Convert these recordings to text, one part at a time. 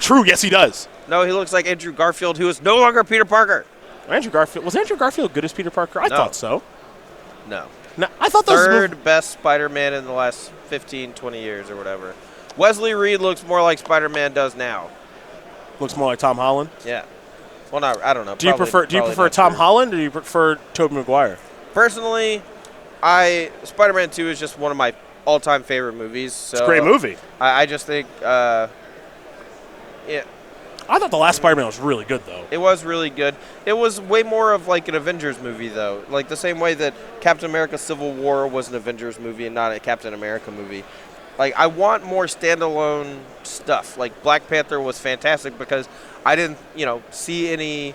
not true. Yes, he does. No, he looks like Andrew Garfield, who is no longer Peter Parker. Was Andrew Garfield good as Peter Parker? I thought so. No. I thought third best Spider-Man in the last 15, 20 years or whatever. Wesley Reed looks more like Spider-Man does now. Looks more like Tom Holland? Yeah. Well, I don't know. Do you prefer Tom Holland or do you prefer Tobey Maguire? Personally, Spider-Man 2 is just one of my all-time favorite movies. So it's a great movie. I just think, yeah. I thought the last Spider-Man was really good, though. It was really good. It was way more of like an Avengers movie, though. Like the same way that Captain America Civil War was an Avengers movie and not a Captain America movie. Like, I want more standalone stuff. Like, Black Panther was fantastic because I didn't, see any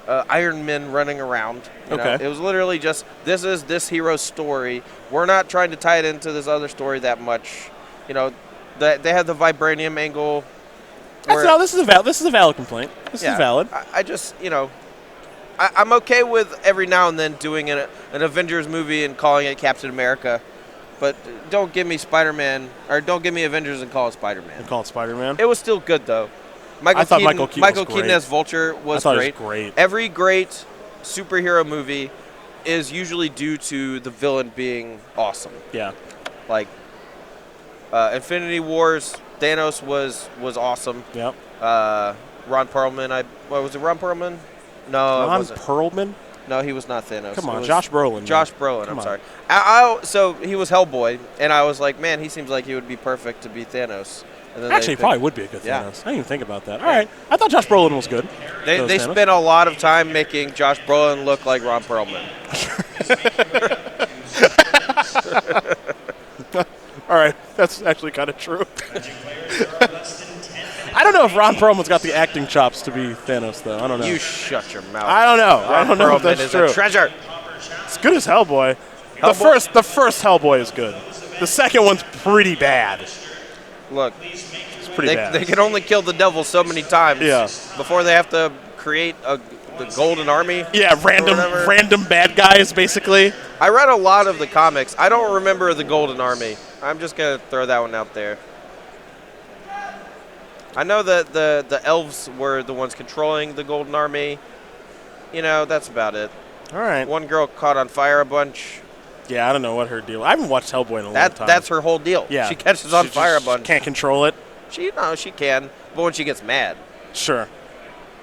Iron Men running around. Okay. It was literally just, this is this hero's story. We're not trying to tie it into this other story that much. They had the vibranium angle. This is a valid complaint. This is valid. I just, I'm okay with every now and then doing an Avengers movie and calling it Captain America. But don't give me Spider-Man, or don't give me Avengers and call it Spider-Man. And call it Spider-Man? It was still good, though. Michael Keaton as Vulture was great. It was great. Every great superhero movie is usually due to the villain being awesome. Yeah. Like, Infinity Wars, Thanos was awesome. Yep. Ron Perlman, was it Ron Perlman? No, Ron Perlman? No, he was not Thanos. Come on, Josh Brolin. Josh Brolin, I'm sorry. So he was Hellboy, and I was like, man, he seems like he would be perfect to be Thanos. And then actually, he probably would be a good Thanos. Yeah. I didn't even think about that. All right. I thought Josh Brolin was good. They spent a lot of time making Josh Brolin look like Ron Perlman. All right. That's actually kind of true. I don't know if Ron Perlman's got the acting chops to be Thanos, though. I don't know. You shut your mouth. I don't know. I don't know if that's true. A treasure. It's good as Hellboy. The first Hellboy is good. The second one's pretty bad. Look, it's pretty bad. They can only kill the devil so many times before they have to create the Golden Army. Yeah, random bad guys, basically. I read a lot of the comics. I don't remember the Golden Army. I'm just going to throw that one out there. I know that the elves were the ones controlling the Golden Army. That's about it. All right. One girl caught on fire a bunch. Yeah, I don't know what her deal. I haven't watched Hellboy in a long time. That's her whole deal. Yeah. She catches on fire a bunch. Can't control it. She can, but when she gets mad. Sure.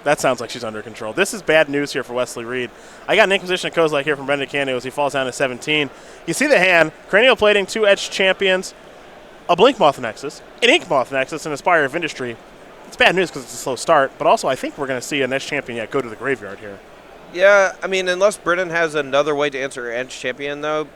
That sounds like she's under control. This is bad news here for Wesley Reed. I got an Inquisition of Kozilek here from Brennan DeCandio as he falls down to 17. You see the hand, cranial plating, 2 Edge Champions, a Blink Moth Nexus, an Ink Moth Nexus, and a Spire of Industry. It's bad news because it's a slow start, but also I think we're going to see an Edge Champion go to the graveyard here. Yeah, I mean, unless Brennan has another way to answer Edge Champion, though,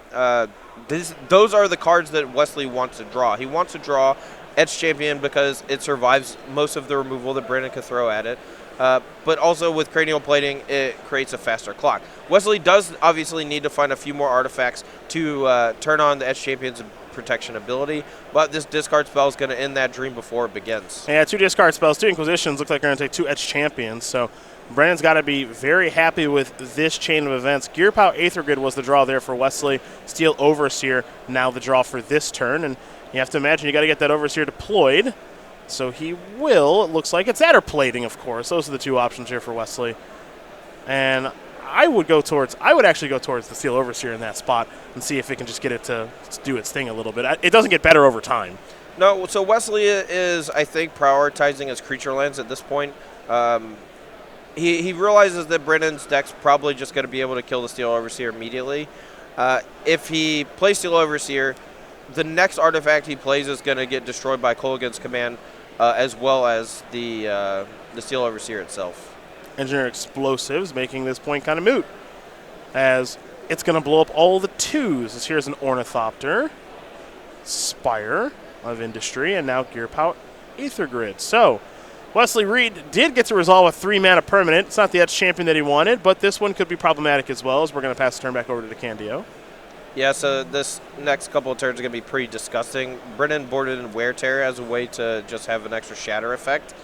those are the cards that Wesley wants to draw. He wants to draw Edge Champion because it survives most of the removal that Brennan could throw at it. But also with cranial plating, it creates a faster clock. Wesley does obviously need to find a few more artifacts to turn on the Edge Champion's protection ability, but this discard spell is going to end that dream before it begins. Yeah, 2 discard spells, 2 Inquisitions. Look like they're going to take 2 Edge Champions, so Brennan's got to be very happy with this chain of events. Gear Power Aether Grid was the draw there for Wesley. Steel Overseer now the draw for this turn, and you have to imagine you got to get that Overseer deployed. So he will. It looks like it's that or plating, of course. Those are the 2 options here for Wesley. And I would actually go towards the Steel Overseer in that spot and see if it can just get it to do its thing a little bit. It doesn't get better over time. No, so Wesley is, I think, prioritizing his creature lands at this point. He realizes that Brennan's deck's probably just going to be able to kill the Steel Overseer immediately. If he plays Steel Overseer, the next artifact he plays is going to get destroyed by Kolaghan's Command, as well as the Steel Overseer itself. Engineer Explosives making this point kind of moot, as it's going to blow up all the 2s. As here's an Ornithopter, Spire of Industry, and now Gear Power Aether Grid. So Wesley Reed did get to resolve a 3-mana permanent. It's not the Edge Champion that he wanted, but this one could be problematic as well, as we're going to pass the turn back over to DeCandio. Yeah, so this next couple of turns are going to be pretty disgusting. Brennan boarded in Wear Tear as a way to just have an extra shatter effect.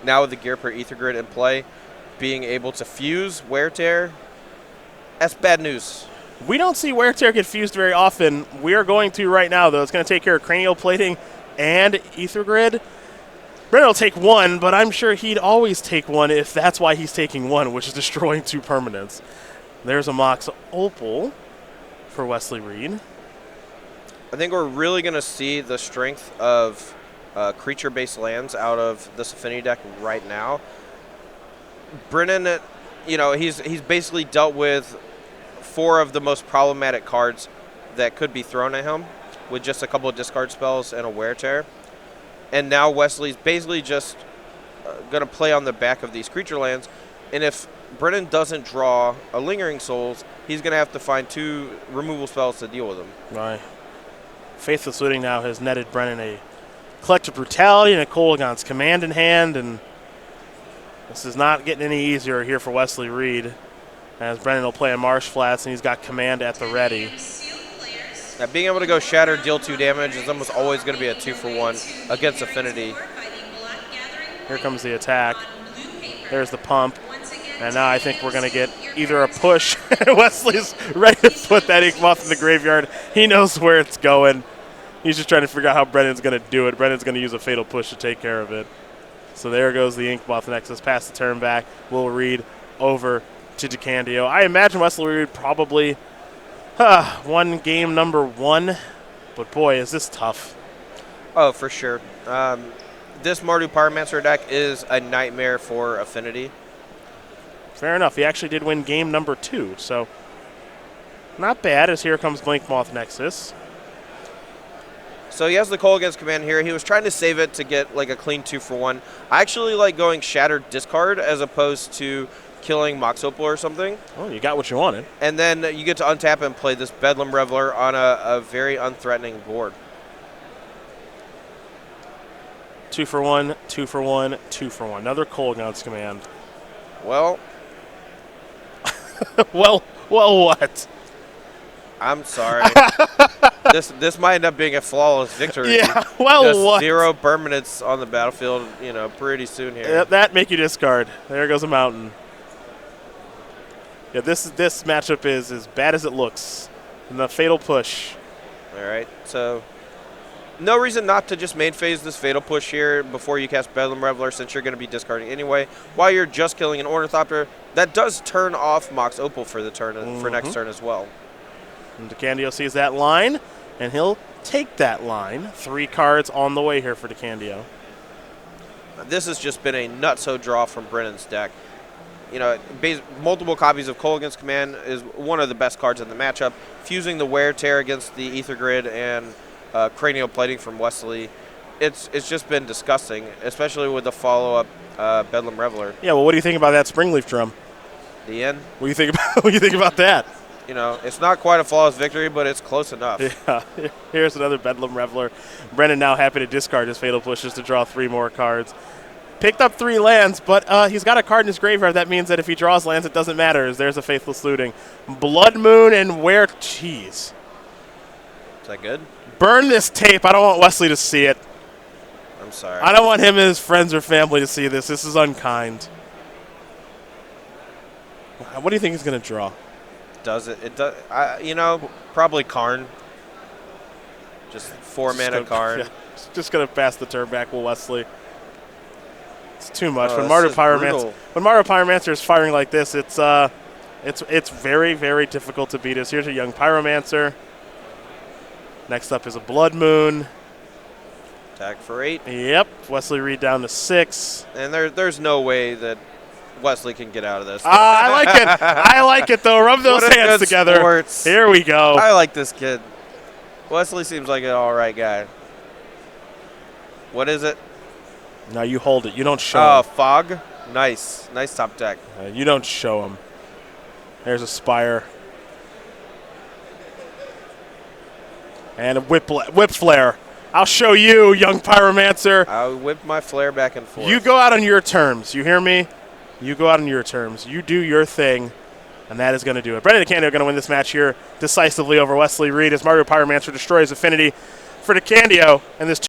Now with the Gear per Aether Grid in play, being able to fuse Wear Tear, that's bad news. We don't see Wear Tear get fused very often. We are going to right now, though. It's going to take care of Cranial Plating and Aether Grid. Brennan will take one, but I'm sure he'd always take one if that's why he's taking one, which is destroying 2 permanents. There's a Mox Opal for Wesley Reed. I think we're really going to see the strength of creature-based lands out of this Affinity deck right now. Brennan, he's basically dealt with 4 of the most problematic cards that could be thrown at him with just a couple of discard spells and a wear tear. And now Wesley's basically just going to play on the back of these creature lands. And if Brennan doesn't draw a Lingering Souls, he's going to have to find 2 removal spells to deal with them. Right. Faithless Looting now has netted Brennan a Collective Brutality and a Kolaghan's Command in hand, and this is not getting any easier here for Wesley Reed, as Brennan will play a Marsh Flats, and he's got Command at the ready. Now, being able to go Shatter, deal 2 damage is almost always going to be a 2-for-1 against Affinity. Here comes the attack. There's the pump. And now I think we're going to get either a push. Wesley's ready to put that Inkmoth in the graveyard. He knows where it's going. He's just trying to figure out how Brennan's going to do it. Brennan's going to use a Fatal Push to take care of it. So there goes the Inkmoth Nexus. Pass the turn back. We'll read over to DeCandio. I imagine Wesley Reed probably won game number 1. But boy, is this tough. Oh, for sure. This Mardu Pyromancer deck is a nightmare for Affinity. Fair enough. He actually did win game number 2, so not bad, as here comes Blinkmoth Nexus. So he has the Kolaghan's Command here. He was trying to save it to get like a clean 2-for-1. I actually like going Shattered Discard as opposed to killing Mox Opal or something. Well, you got what you wanted. And then you get to untap and play this Bedlam Reveler on a very unthreatening board. 2-for-1, 2-for-1, 2-for-1. Another Kolaghan's Command. Well... well, what? I'm sorry. This might end up being a flawless victory. Yeah, well, just what? 0 permanents on the battlefield, pretty soon here. Yeah, that make you discard. There goes a mountain. Yeah, this matchup is as bad as it looks. And the Fatal Push. All right, so no reason not to just main phase this Fatal Push here before you cast Bedlam Reveler, since you're going to be discarding anyway. While you're just killing an Ornithopter, that does turn off Mox Opal for the turn for next turn as well. And DeCandio sees that line, and he'll take that line. 3 cards on the way here for DeCandio. This has just been a nutso draw from Brennan's deck. Multiple copies of Kolaghan's Command is one of the best cards in the matchup. Fusing the Wear Tear against the Ether Grid and Cranial Plating from Wesley, it's just been disgusting, especially with the follow-up Bedlam Reveler. Yeah, well, what do you think about that Springleaf Drum? The end. What do you think about that? It's not quite a flawless victory, but it's close enough. Yeah. Here's another Bedlam Reveler. Brennan now happy to discard his Fatal Pushes to draw 3 more cards. Picked up 3 lands, but he's got a card in his graveyard. That means that if he draws lands, it doesn't matter, as there's a Faithless Looting. Blood Moon and Wear... Jeez. Is that good? Burn this tape. I don't want Wesley to see it. I'm sorry. I don't want him and his friends or family to see this. This is unkind. What do you think he's going to draw? Does it? It does. Probably Karn. Just 4 mana Karn. Yeah, just going to pass the turn back with Wesley. It's too much. When Mario Pyromancer is firing like this, it's very, very difficult to beat us. Here's a young Pyromancer. Next up is a Blood Moon. Attack for 8. Yep. Wesley Reed down to 6. And there's no way that Wesley can get out of this. I like it. I like it, though. Rub those hands together. Sports. Here we go. I like this kid. Wesley seems like an all right guy. What is it? No, you hold it. You don't show him. Fog. Nice. Nice top deck. You don't show him. There's a Spire. And a Whip Flare. I'll show you, young Pyromancer. I'll whip my flare back and forth. You go out on your terms. You hear me? You go out on your terms. You do your thing, and that is going to do it. Brennan DeCandio going to win this match here decisively over Wesley Reed as Mario Pyromancer destroys Affinity for DeCandio, and this